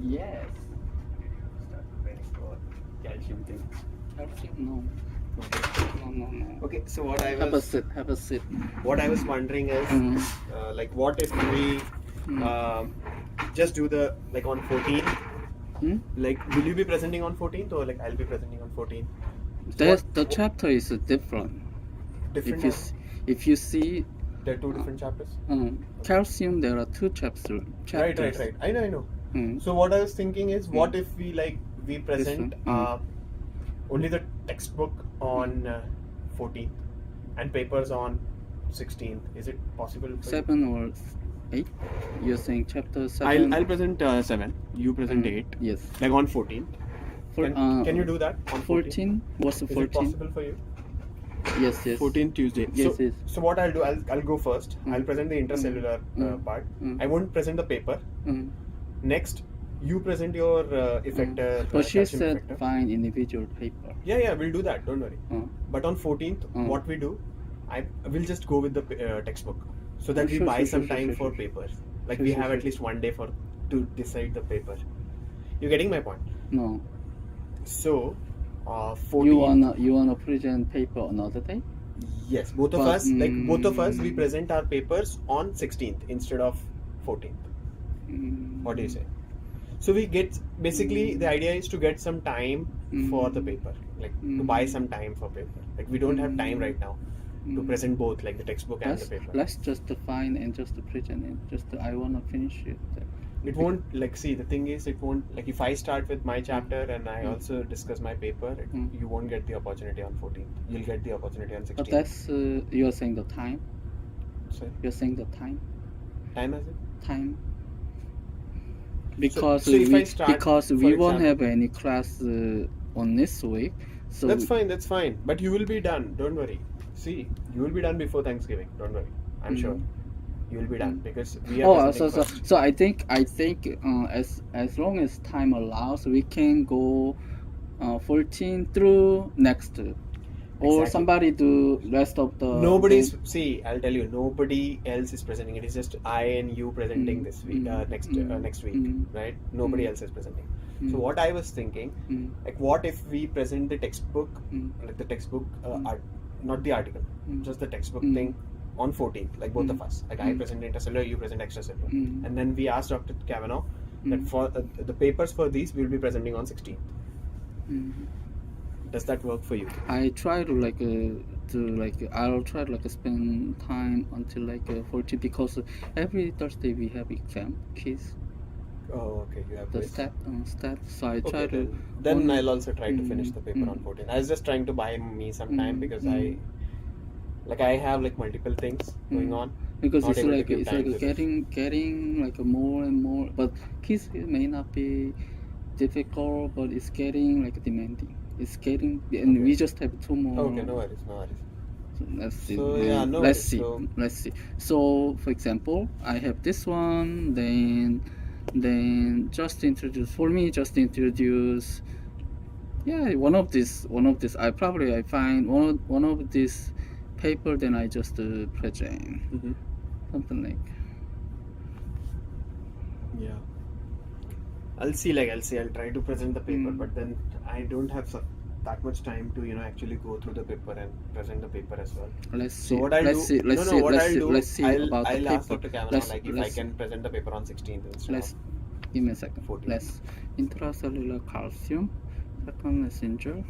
Yes. Start preparing for calcium thing. Calcium, no. No. Okay, so what I Have a was sit. Have a sit. what I was wondering is, like, what if we just do the like on 14th? Hmm? Like, will you be presenting on 14th or like I'll be presenting on 14th? So The chapter is different. different? If you see There are two different chapters. calcium, there are two chapters. Right. I know. So what I was thinking is, what if we present only the textbook on 14th and papers on 16th? Is it possible for 7 or 8? You're saying chapter 7? I'll present 7. You present 8. Yes. Like on 14th. Can you do that on 14? What's the 14? Is it possible for you? Yes. 14th Tuesday. Yes. So what I'll do, I'll go first. I'll present the intracellular part. I won't present the paper. Next, you present your effector. But she calcium said effector. find individual paper. Yeah, we'll do that. Don't worry. But on 14th, what we do, I will just go with the textbook, so that we buy some time for papers. Like we have at least one day to decide the paper. You getting my point? No. So, 14th. You wanna present paper another day? Yes, both of us, we present our papers on 16th instead of 14th. What do you say? So we get, basically the idea is to get some time for the paper, like to buy some time for paper. Like we don't have time right now to present both, like the textbook and the paper. Let's just find and just present it. I wanna finish it. It won't, like, see, the thing is, it won't, like, if I start with my chapter and I also discuss my paper, you won't get the opportunity on 14th. You'll get the opportunity on 16th. But that's, you're saying the time? Sorry? You're saying the time? Time as in? Time. Because so we won't have any class on this week. So that's fine. But you will be done. Don't worry. See, you will be done before Thanksgiving. Don't worry. I'm sure. You will be done because we are. So I think as long as time allows, we can go 14 through next, or somebody do rest of the. See, I'll tell you, nobody else is presenting. It is just I and you presenting this week, next week, right? Nobody else is presenting. So what I was thinking, like, what if we present the textbook, like the textbook, not the article, just the textbook thing on 14th, like both of us. Like I present intracellular, you present extracellular, and then we asked Dr. Kavanaugh that for the papers for these we'll be presenting on 16th. Does that work for you? I try to I'll try to spend time until 14, because every Thursday we have exam quiz. Oh, okay. You have the stat. So I try to. Then I'll also try to finish the paper on 14th. I was just trying to buy me some time because I have like multiple things going on. Because it's getting like more and more. But kids may not be difficult, but it's getting like demanding. It's getting, and we just have 2 more. Okay, no worries. So let's see. Let's see. So for example, I have this one. Then just introduce. Yeah, one of this. I find one of this paper. Then I just present something like. Yeah. I'll try to present the paper, but then I don't have that much time to actually go through the paper and present the paper as well. Let's see. Let's see about the paper. I'll ask Dr. Kavanaugh if I can present the paper on 16th instead. Give me a second. 14th. Let's intracellular calcium, second messenger.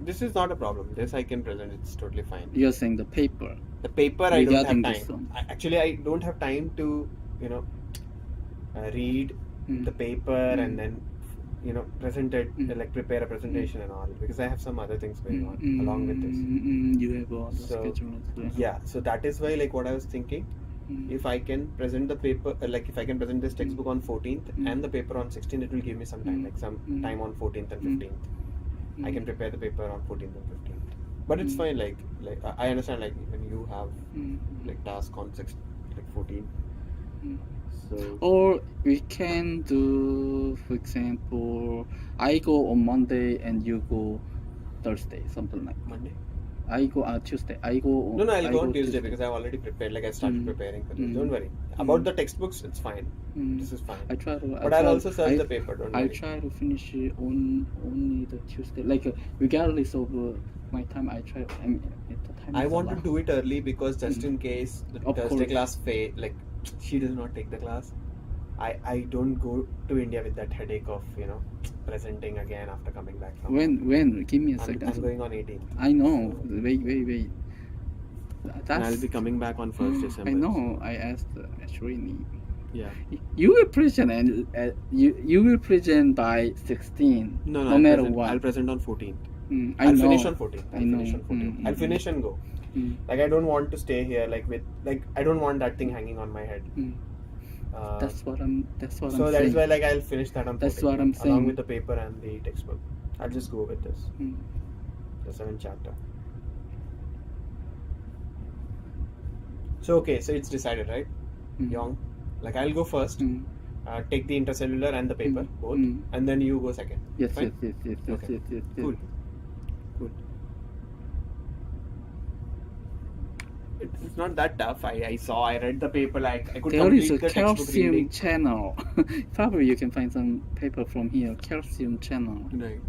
This is not a problem. This I can present. It's totally fine. You're saying the paper. The paper I don't have time. I don't have time to read the paper and then present it, like prepare a presentation and all, because I have some other things going on along with this. You have all the schedule. Yeah, so that is why, like, what I was thinking, if I can present the paper, like if I can present this textbook on 14th and the paper on 16th, it will give me some time, like some time on 14th and 15th. I can prepare the paper on 14th and 15th. But it's fine, like I understand, like when you have like task on 14th. So, or we can do, for example, I go on Monday and you go Thursday, something like Monday. I go Tuesday. I go. No, I'll I go on Tuesday because I've already prepared. Like I started preparing for this. Don't worry about the textbooks. It's fine. This is fine. I try to. But I'll also search the paper. Don't I worry. try to finish it on only the Tuesday. Like regardless of my time, I try. I mean, the time. I is a want to lot. do it early because just in case the Of Thursday course. class like she does not take the class. I don't go to India with that headache of presenting again after coming back from. When? Give me a second. I'm going on 18th. I know. So, Wait. and I'll be coming back on 1st December. I know. I asked Ashwini. Yeah. You will present and you will present by 16. No matter what. I'll present on 14th. I'll finish on 14th. I know. Finish on 14th. I'll finish and go. Like I don't want to stay here I don't want that thing hanging on my head. That's what I'm So saying. that is why I'll finish that on 14th. That's what I'm saying. Along with the paper and the textbook. I'll just go with this. The 7th chapter. So okay, so it's decided, right? Young. Like I'll go first. Take the intercellular and the paper, both, and then you go second. Yes. Fine? Okay. Yes. Cool. It's not that tough. I read the paper. I could There complete is a the textbook calcium reading. channel. Probably you can find some paper from here. Calcium channel. Right.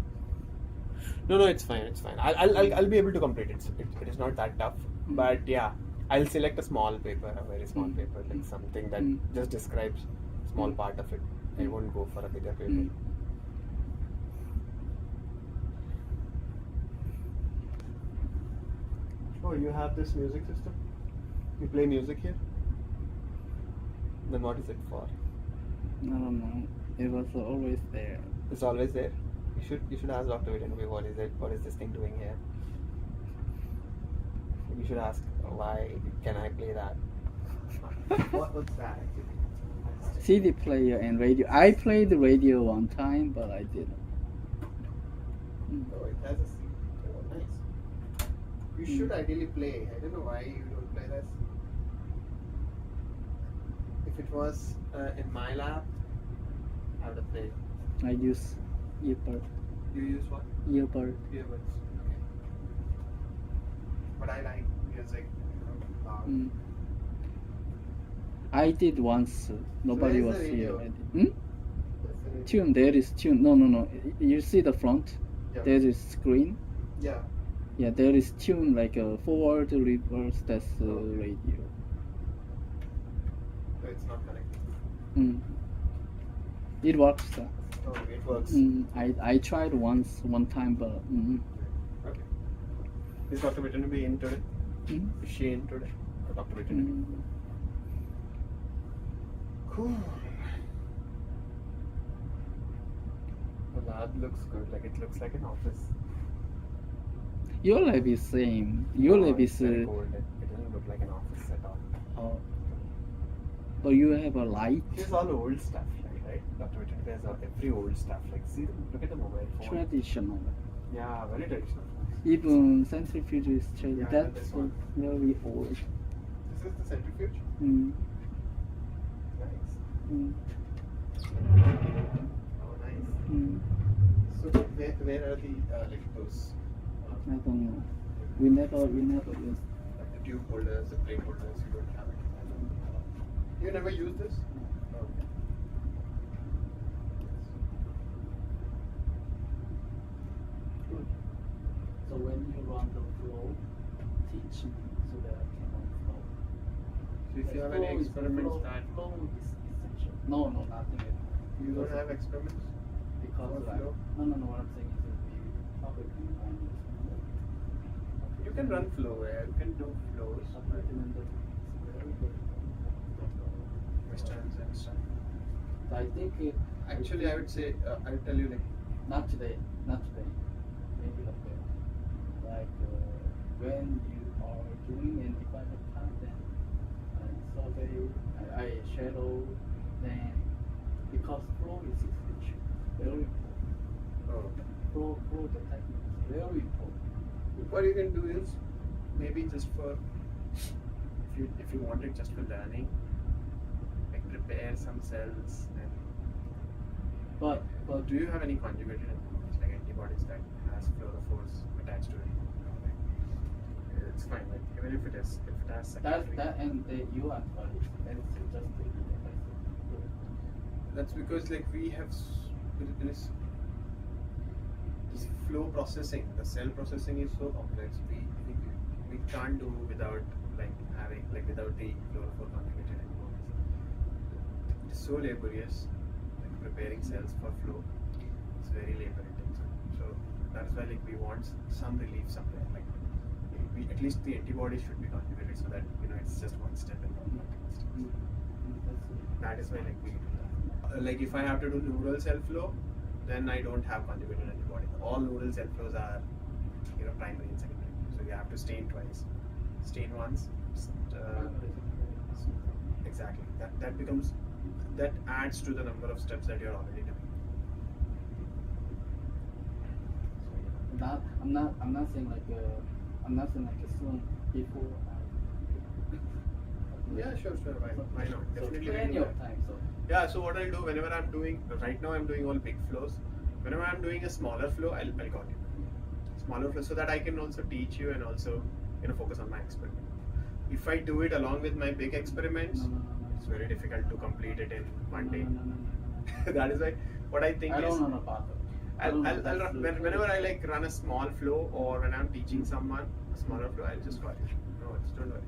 No, it's fine. I'll be able to complete it. It is not that tough. But yeah, I'll select a small paper, a very small paper, like something that just describes small part of it. I won't go for a bigger paper. Oh, you have this music system? You play music here? Then what is it for? I don't know. It was always there. It's always there. You should ask Dr. Videnby what is it? What is this thing doing here? You should ask why can I play that? What's that actually? CD player and radio. I played the radio one time, but I didn't. Oh, it has a CD. Oh, nice. You should ideally play. I don't know why you don't play this. If it was in my lab, I would have played. I use earbud. You use what? Earbud. Earbuds. Okay. But I like music. Loud. I did once. Nobody was here. Radio? Tune. There is tune. No. You see the front? Yeah. There is screen. Yeah. Yeah, there is tune like a forward, reverse. That's radio. So it's not connected. It works. Oh, it works. I tried one time, but. Okay. Is Dr. Videnby in today? Is she in today? Or Dr. Videnby? Cool. The lab looks good. Like it looks like an office. Your lab is same. Your lab is. Very cold. It doesn't look like an office at all. Oh. But you have a light. It's all old stuff, right? Dr. Videnby has every old stuff. Like see, look at the mobile phone. Traditional. Yeah, very traditional. Even centrifuge is traditional. Yeah, That's this one. very old. This is the centrifuge. Nice. Oh, nice. So where are the like those? I don't know. We never use. Like the tube holders, the plate holders. You don't have it. You never use this? Okay. Good. So when you run the flow, teach me so that I can run flow. So if you have any experiments that flow is essential. No, nothing. you don't have experiments. Because For like, flow? no. What I'm saying is that we probably run this flow. You can run flow. You can do flows. Questions and stuff. So I think Actually, I would say I would tell you like not today. Maybe later. Like when you are doing and if I have time, then I survey, I shadow, then because flow is essential, very important. Flow the technique is very important. what you can do is maybe just for if you want it just for learning, like prepare some cells and. But do you have any conjugated antibodies like antibodies that has fluorophores attached to it? it's fine. Like even if it has That secondary. and you are valid. That's just That's because like we have this flow processing. The cell processing is so complex. We can't do without like having like without the fluorophore conjugated antibodies. It's so laborious, like preparing cells for flow. It's very labor intensive. So that's why like we want some relief somewhere. Like we at least the antibodies should be conjugated so that it's just one step and not multiple steps. That is why like we do that. Like if I have to do neural cell flow, then I don't have conjugated antibodies. All neural cell flows are primary and secondary. So you have to stain twice. Stain once. Exactly. That adds to the number of steps that you're already doing. I'm not saying like soon before. Yeah, sure. Why not? Definitely. Plenty of time. So yeah. So what I'll do whenever I'm doing right now, I'm doing all big flows. Whenever I'm doing a smaller flow, I'll call you. Smaller flow so that I can also teach you and also focus on my experiment. If I do it along with my big experiments, it's very difficult to complete it in one day. That is why what I think I is. don't know about it. Whenever I like run a small flow or when I'm teaching someone a smaller flow, I'll just call you. No, don't worry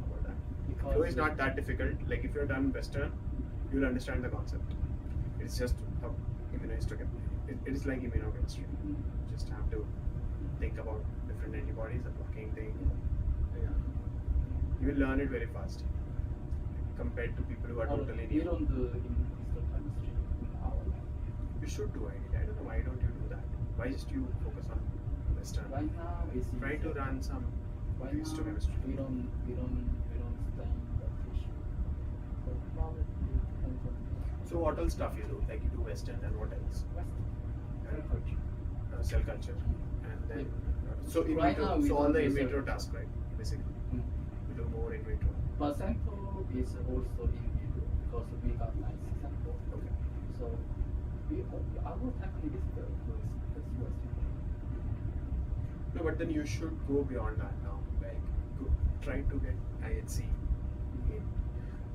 about that. Because flow is not that difficult. Like if you're done Western, you'll understand the concept. It's just how immunohistochemistry. It is like immunochemistry. You just have to think about different antibodies, a blocking thing. Yeah. You will learn it very fast compared to people who are totally new. We don't do immunohistochemistry in our lab. You should do it. I don't know why don't you do that? Why just you focus on Western? Right now, try to run some histochemistry. We don't stain the tissue. So probably depends on. So what else stuff you do? Like you do Western and what else? Western. Cell culture. And then so in right vitro. Now so all the in vitro tasks, right? Basically. We do more in vitro. But sample is also in vitro because we got nice sample. Okay. So our technique is the Western. No, but then you should go beyond that now. Like try to get IHC in.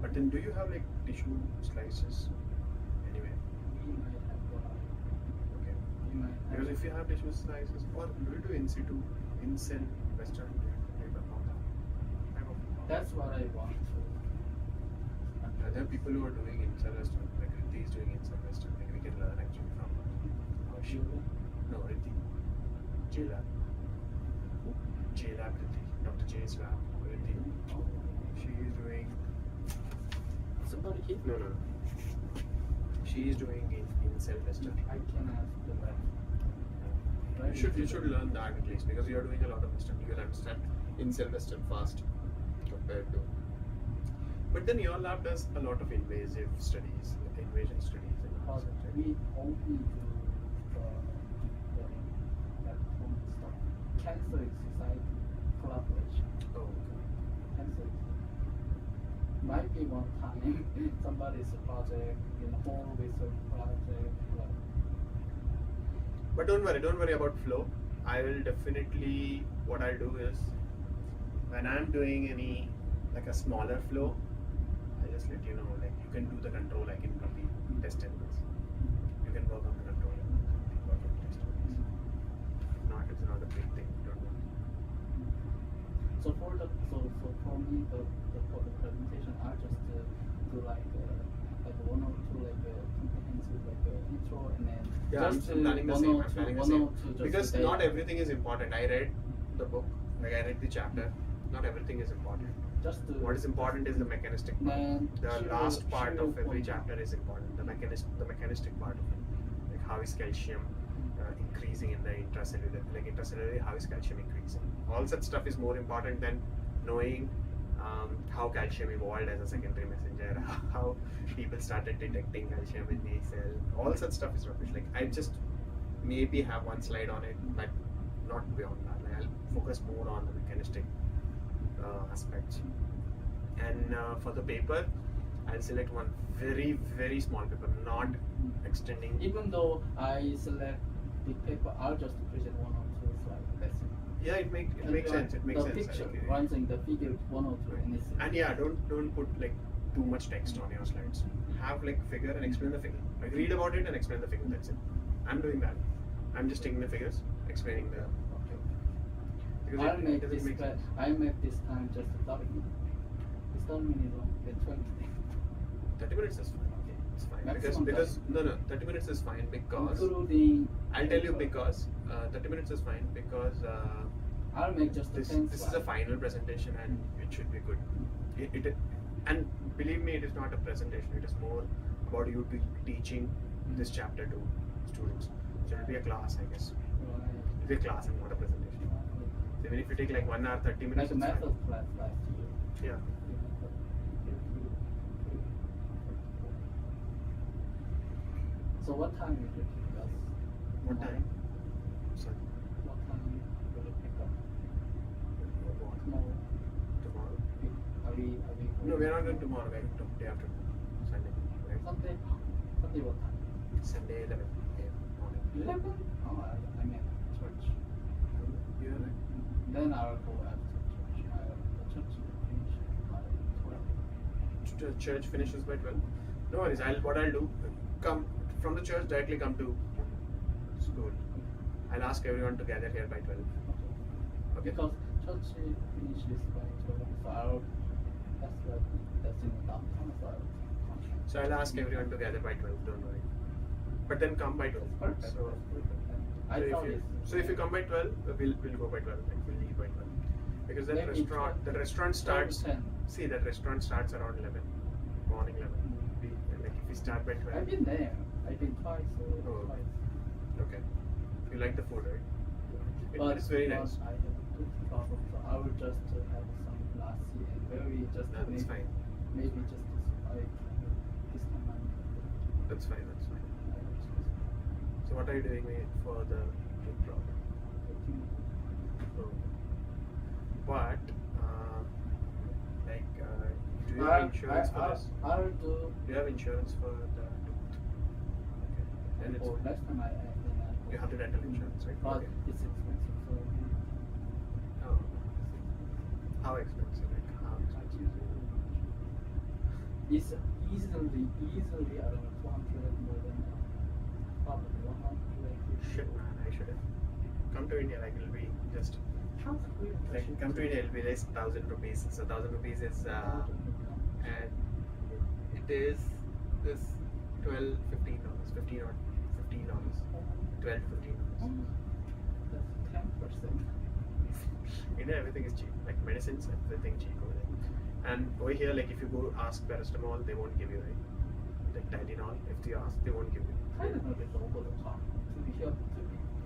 But then do you have like tissue slices anyway? We might have Okay. Because if you have tissue slices, or do you do in situ, in cell Western? That's what I want to. There are people who are doing in cell Western, like Riddhi is doing in cell Western, like we can learn actually from her. No, Riddhi. J-Lab. J-Lab Riddhi. Dr. J's lab. Riddhi. She is doing. Somebody hit me. No. She is doing in cell Western. I can ask the lab. You should learn that at least because you are doing a lot of Western. You will understand in cell Western fast compared to. But then your lab does a lot of invasive studies, like invasion studies. We only do stuff. Cancer Society collaboration. Oh, okay. Cancer. Might be one time somebody's project in a whole research project. But don't worry about flow. I will definitely, what I'll do is, when I'm doing any, like a smaller flow, I'll just let you know, like you can do the control, I can complete test tables. You can work on the control and work on the test tables. It's not a big thing, don't worry. So for me, for the presentation, I just do like one or two comprehensive intro and then I'm planning the same. Because not everything is important. I read the book, like I read the chapter. Not everything is important. What is important is the mechanistic part. The last part of every chapter is important. The mechanistic part of it, like how is calcium increasing in the intracellular, like intracellularly, how is calcium increasing? All such stuff is more important than knowing how calcium evolved as a secondary messenger, how people started detecting calcium in the cell. All such stuff is rubbish. Like I just maybe have one slide on it, but not beyond that. Like I'll focus more on the mechanistic aspects. And for the paper, I'll select one very, very small paper, not extending. Even though I select big paper, I'll just present one or two slides. That's it. Yeah, it makes sense. It makes the sense. picture, Okay. one thing, the figure 102, anything. And yeah, don't put like too much text on your slides. Have like figure and explain the figure. Like read about it and explain the figure. That's it. I'm doing that. I'm just taking the figures, explaining the. Because I'll make doesn't this. make sense. I make this time just 30 minutes. It's 30 minutes long. Then 20. 30 minutes is fine. Okay. It's fine Maximum because time. no 30 minutes is fine because Including. I'll tell you because 30 minutes is fine because I'll make just this 10 is a final presentation and it should be good. It and believe me, it is not a presentation. It is more about you teaching this chapter to students. So it'll be a class, I guess. It'll be a class and not a presentation. So even if you take like 1 hour 30 minutes, Like a it's method fine. class last year. Yeah. So what time will you pick us? What time? So What time will you pick up? what? Tomorrow. Tomorrow? Are we No, we're not going tomorrow. We're going to day after Sunday. Right? Sunday? Sunday what time? Sunday 11 a.m. morning. 11? Oh, I mean church. You know, like, Then I'll go after church. The church will finish by 12. church finishes by 12. No worries. What I'll do, come from the church directly come to school. I'll ask everyone to gather here by 12. Okay. Because church finishes by 12, so I'll, that's in the downtown, so I'll contact. So I'll ask everyone to gather by 12. Don't worry. But then come by 12. Perfect. So if you come by 12, we'll go by 12. Like we'll leave by 12. Because that Maybe restaurant starts. 10. See, that restaurant starts around 11, morning 11. Like if we start by 12. I've been there. I've been twice. Oh. Twice. Okay. You like the food, right? But It's very nice. I have a good problem, so I will just have some lassi and very just That's maybe, fine. maybe just to survive this time. That's fine. That's fine. I will just So what are you doing for the food problem? Oh. But do you have insurance for this? I'll do. Do you have insurance for the tooth? Okay. And it's Or next time I you have the dental insurance, right? But Okay. it's expensive, so Oh. How expensive? Like how expensive? it's easily I don't know 200 more than probably 100. Shit, man! I should have come to India. Like it'll be just like come to India. It'll be less 1,000 rupees. So 1,000 rupees is and it is this 12, $15, 15 or $15, 12, $15. That's 10%. India, everything is cheap. Like medicines, everything cheap over there. And over here, like if you go ask paracetamol, they won't give you, right? Like Tylenol, if you ask, they won't give you. Tylenol is over the top. To be here,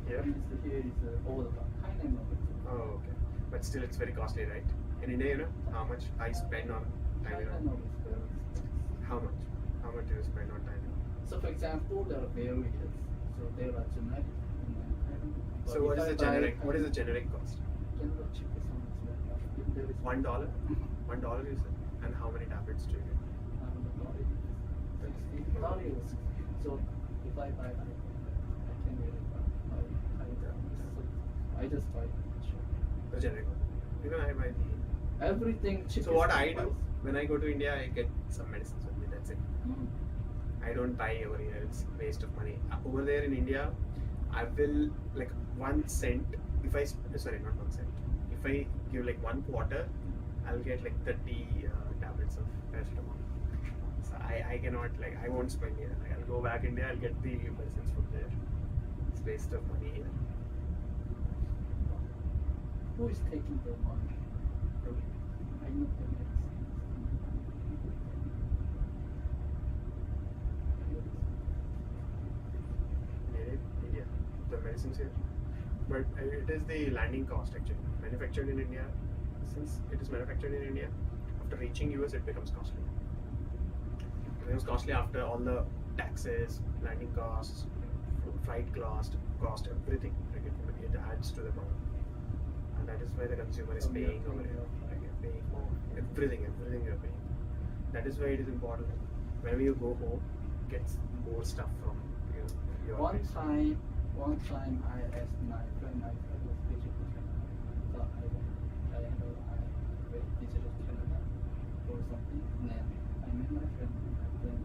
Here? here is over the top. Tylenol is Oh, okay. But still, it's very costly, right? In India, you know how much I spend on Tylenol. Tylenol is very expensive. How much? How much do you spend on Tylenol? So for example, there are various. So there are generic. So what is the generic? What is the generic cost? General cheapest one is like there is $1. $1 you said. And how many tablets do you get? So if I buy, I can really buy. I just buy. The generic one. Even I buy the. Everything cheap. So what I do when I go to India, I get some medicines with me. That's it. I don't buy over here. It's waste of money. Over there in India, I will like 1 cent. If I sorry, not 1 cent. If I give like 1 quarter, I'll get like 30 tablets of paracetamol. So I cannot like I won't spend here. Like, I'll go back India. I'll get the medicines from there. It's waste of money here. Who is taking the money? I know the medicine. India, the medicines here. But it is the landing cost actually. Manufactured in India, since it is manufactured in India, after reaching US it becomes costly. It becomes costly after all the taxes, landing costs, flight cost, everything. Like it adds to the problem. And that is why the consumer is paying over here. Like you're paying more. Everything you're paying. That is why it is important. Whenever you go home, get more stuff from your One place. time I asked my friend, I was vegetarian. then I met my friend. Then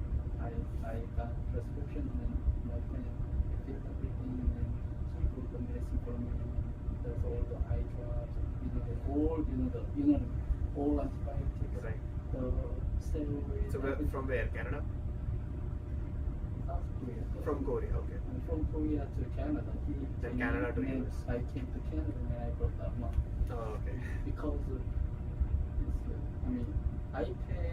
I got prescription, and then my friend fixed everything, and then he put the medicine for me. There's all the eye drops, the all antibiotics, Right. the steroids. So from where? Canada? South Korea. From Korea, okay. And from Korea to Canada. Then Canada to and US. I came to Canada and I brought that one. Oh, okay. Because I pay,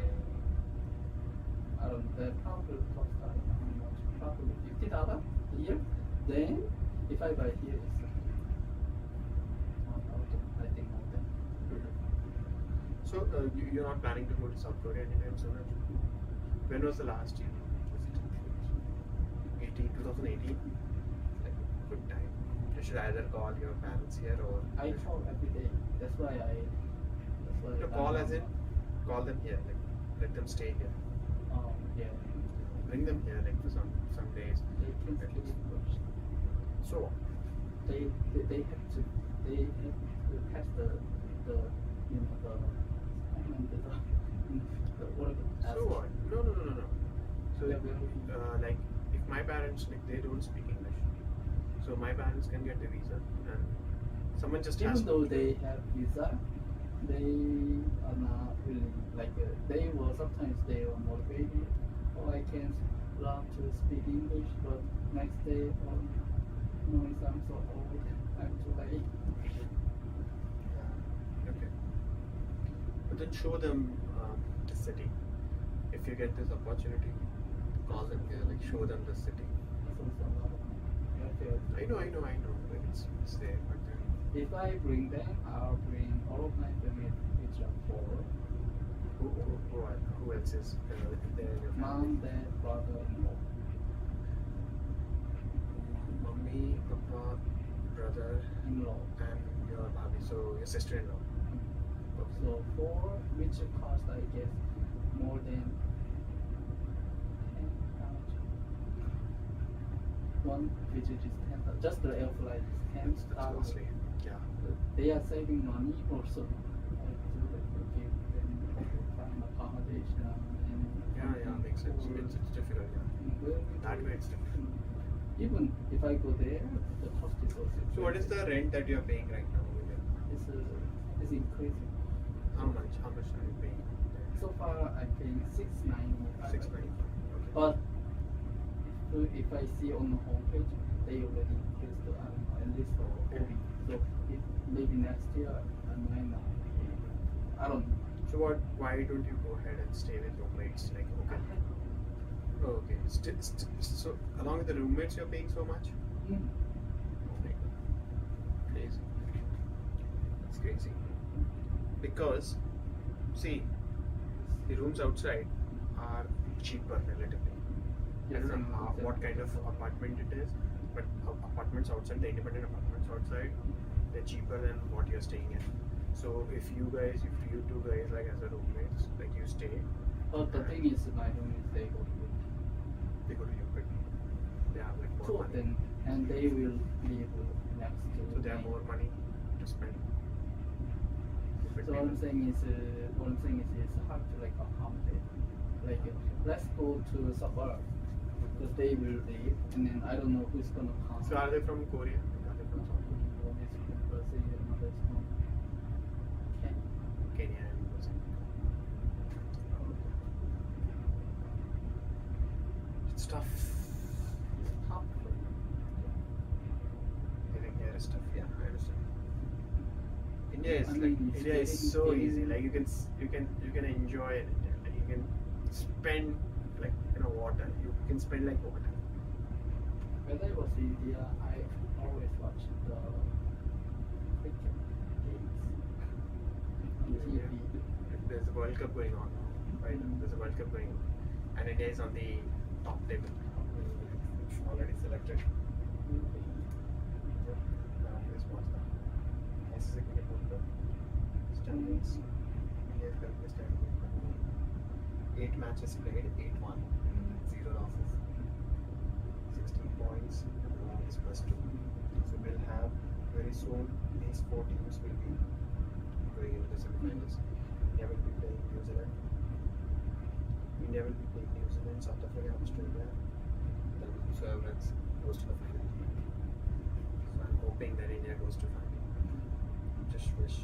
I don't know, that probably cost, I don't know how much, probably $50 a year. Then, if I buy here, it's I think more than. So you're not planning to go to South Korea anytime soon? When was the last year? 2018? Like, good time. You should either call your parents here or... I call every day. That's why No, call as in, call them here, like, let them stay here. Yeah. Bring them here, like, for some days. They can At stay least. first. So, They have to pass the what so what? No. So, Yeah, like, if my parents, like, they don't speak English, so my parents can get the visa, and someone just has even though they have visa, they are not really they were sometimes they were motivated. Oh, I can learn to speak English, but next day, no, I'm so old. I'm too late. Okay. But then show them the city. If you get this opportunity, call them here, like show them the city. I know. Like it's there, but then If I bring them, I'll bring all of my family which are four. who else is there in your family? Mom, dad, brother-in-law. Mummy, Papa, brother, In-law. and your bhabhi, so your sister-in-law. Okay. So four, which cost I guess more than 10,000. One visit is 10,000. Just the air flight is That's 10,000. costly. Yeah. They are saving money also. I have to give them find accommodation and Yeah, makes sense. It's difficult, yeah. That way it's difficult. Even if I go there, the cost is also. So what is the rent that you're paying right now over there? It's increasing. How much are you paying there? So far, I'm paying $695. 695. Okay. But if I see on the homepage, they already increased the at least for a week. So maybe next year I might not. I don't know. So why don't you go ahead and stay with roommates? Like, okay. Oh, okay. So along with the roommates, you're paying so much? Mm. Oh my God. Crazy. It's crazy. Because, see, the rooms outside are cheaper relatively. I don't know what kind of apartment it is, but apartments outside, the independent apartments outside, they're cheaper than what you're staying in. So if you two guys like as a roommates, like you stay, But the thing is, my roommates they go to they go to you, but they have like two more of money. them, and they will live next to. So they have me. more money to spend. So what I'm saying is, it's hard to like accommodate. Like, let's go to suburb because they will leave, and then I don't know who's gonna come. So are they from Korea? Are they from South Korea? One is from Brazil, another is from Kenya. Kenya and Brazil. It's tough. It's tough for you. Living here is tough. Yeah, I understand. India is I like mean, it's India is getting- so getting- easy. Like you can enjoy it. Like you can spend like water. You can spend like water. When I was in India, I always watched the cricket games on Yeah. TV. There's a World Cup going on now, right? There's a World Cup going on, and India is on the top table. Already selected. Let's watch that. ICC Cricket World Cup standings. India is currently standing 8 matches played, 8 won, 0 losses, 16 points, and 1 is +2. So we'll have very soon these 4 teams will be going into the semi-finals. India will be playing New Zealand, South Africa, Australia, then whoever else goes to the final. So I'm hoping that India goes to final. Just wish.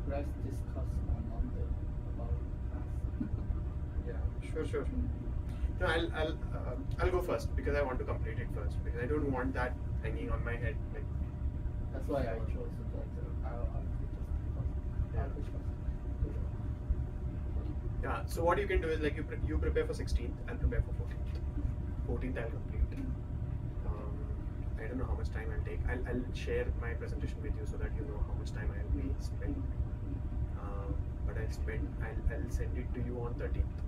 Let's discuss on Monday about us. Yeah, sure. No, I'll go first because I want to complete it first because I don't want that hanging on my head. Like That's why I chose it like I'll just yeah. So what you can do is like you prepare for 16th, I'll prepare for 14th. 14th I'll complete. I don't know how much time I'll take. I'll share my presentation with you so that you know how much time I'll be spending. But I'll send it to you on 13th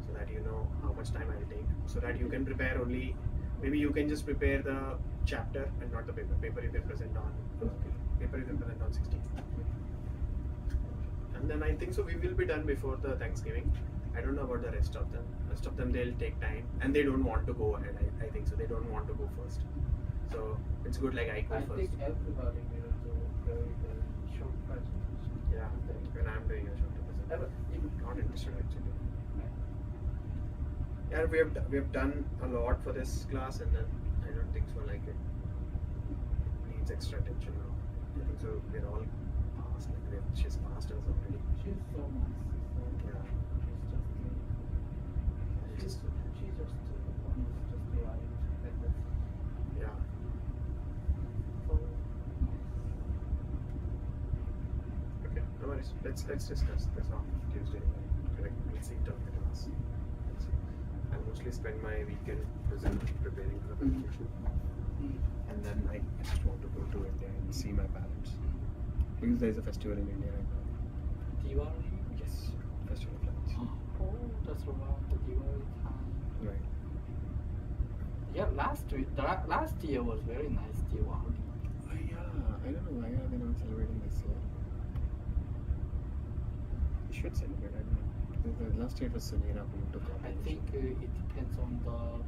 so that you know how much time I'll take so that you can prepare only. Maybe you can just prepare the chapter and not the paper. Paper you can present on 16th. And then I think so we will be done before the Thanksgiving. I don't know about the rest of them. Rest of them they'll take time and they don't want to go ahead. I think so. They don't want to go first. So it's good like I go first. I think everybody will do very short presentation. Yeah, when I'm doing a short presentation. Not interested actually. Yeah, we have done a lot for this class and then I don't think so like it needs extra attention now. I think so we're all past like she's passed us already. She's so nice. Yeah. She's just right. Yeah. So Okay, no worries. Let's discuss this on Tuesday. We'll see it on the class. I'll mostly spend my weekend preparing for the presentation. And then I just want to go to India and see my parents. Because there's a festival in India right now. Diwali? Yes, Festival of Lights. Oh, that's around the Diwali time. Right. Yeah, last year was very nice Diwali. Yeah, I don't know why are they not celebrating this year. They should celebrate, I don't know. The last year it was Sunira who took off. I think it depends on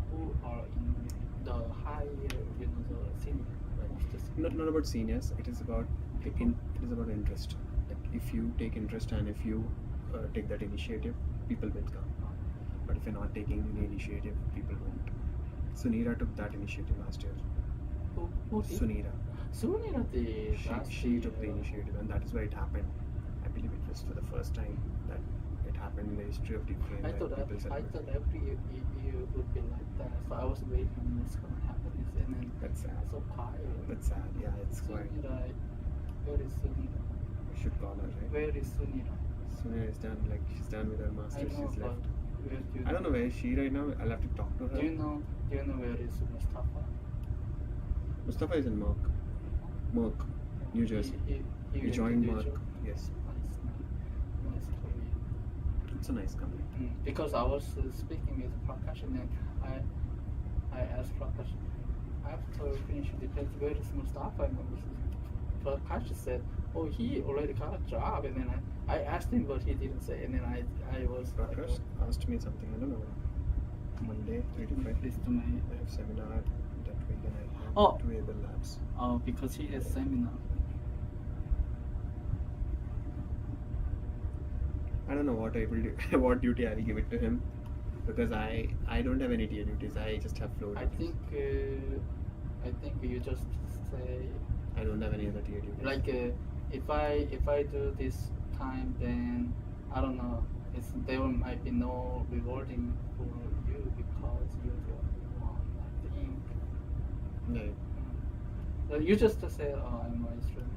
who are in the higher, the senior. Right. Not about seniors. It is about interest. Like if you take interest and if you take that initiative, people will come. But if you're not taking the initiative, people won't. Sunira took that initiative last year. Who did? Sunira. Sunira did. She took the initiative, and that is why it happened. I believe it was for the first time that it happened in the history of Ukraine. I thought every year would be like that. So I was waiting what's gonna happen, and then That's sad. so tired. That's sad. Yeah, it's quite. Sunira, where is Sunira? We should call her, right? Where is Sunira? Sunira is done. Like she's done with her masters. I know, She's left. Where do you I don't know where is she right now. I'll have to talk to her. Do you know where is Mustafa? Mustafa is in Merck, New Jersey. He joined Merck. Yes. Nice career. It's a nice company. Because I was speaking with Prakash and then I asked Prakash after finishing the test, where is Mustafa? And Prakash said, oh, he already got a job. And then I asked him, but he didn't say. And then I was Prakash asked me something. I don't know. Monday, 3 to 5. I have seminar that week and I have 2 able labs. Oh, because he has seminar. I don't know what what duty I will give it to him because I don't have any tier duties. I just have floor duties. I think you just say I don't have any other tier duties. like if I do this time, then I don't know. There might be no rewarding for you because you're the only one. I think. Yeah. So you just say, oh, I'm a instrument.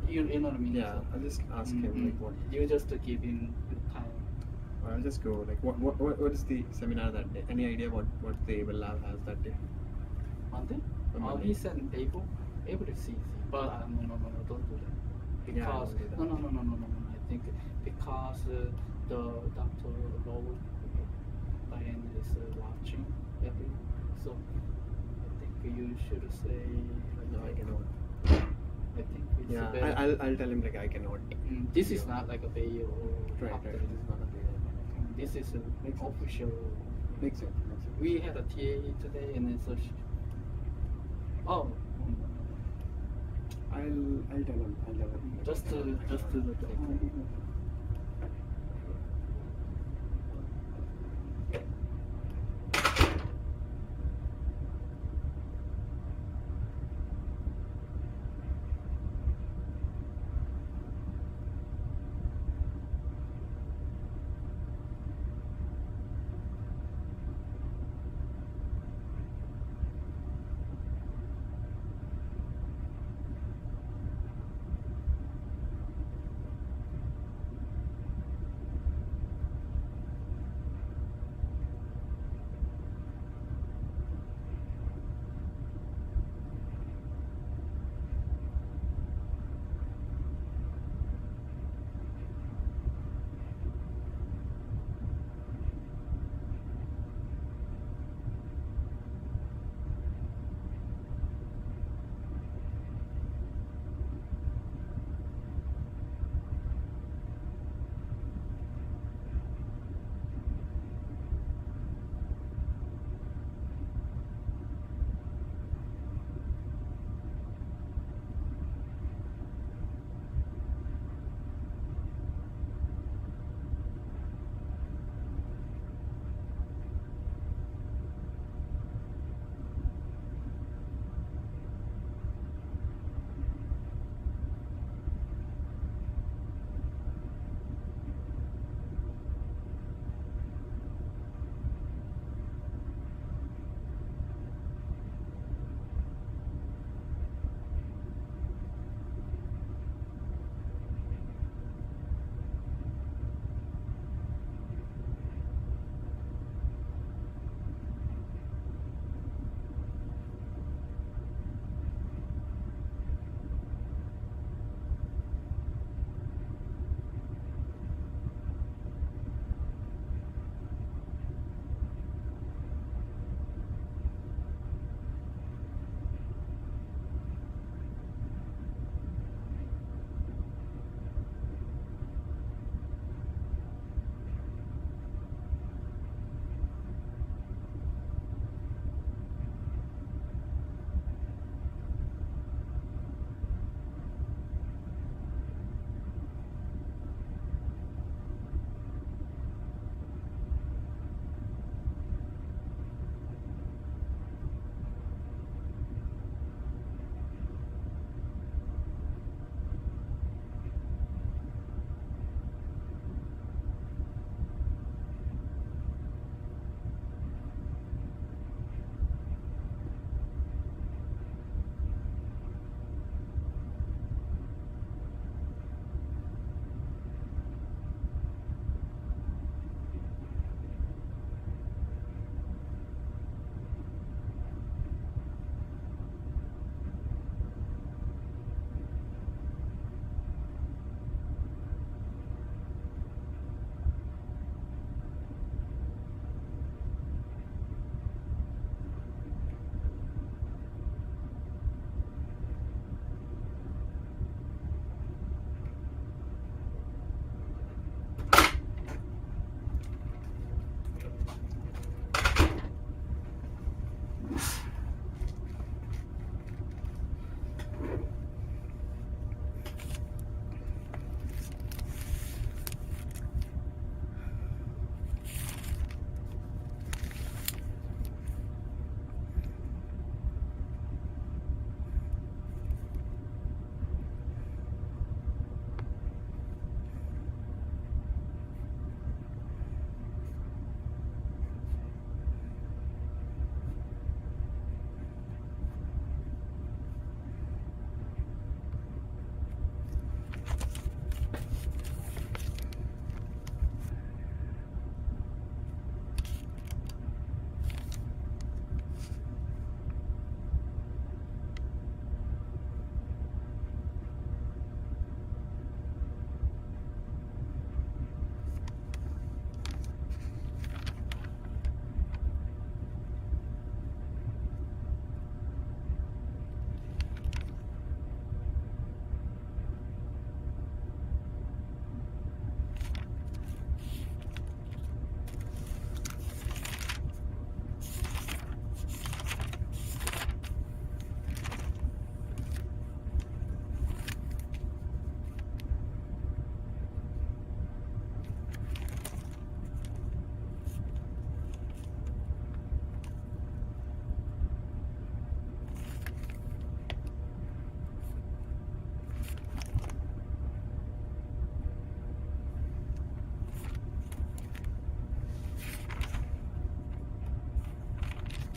You know what I mean? Yeah, I'll just ask him like what. You just give him the time. Or I'll just go like what is the seminar that day? Any idea what the able lab has that day? Monday? Monday. He said able is easy, but no, don't do that. Because yeah, no. I think because the Dr. Low Diane is watching every, so I think you should say. No, I cannot. I think it's Yeah, better. I'll tell him like I cannot. This is not like a bay or Right, after right. this is not a bay. This is an official. Makes sense. We had a TA today, and then so she, oh, I'll tell him. just to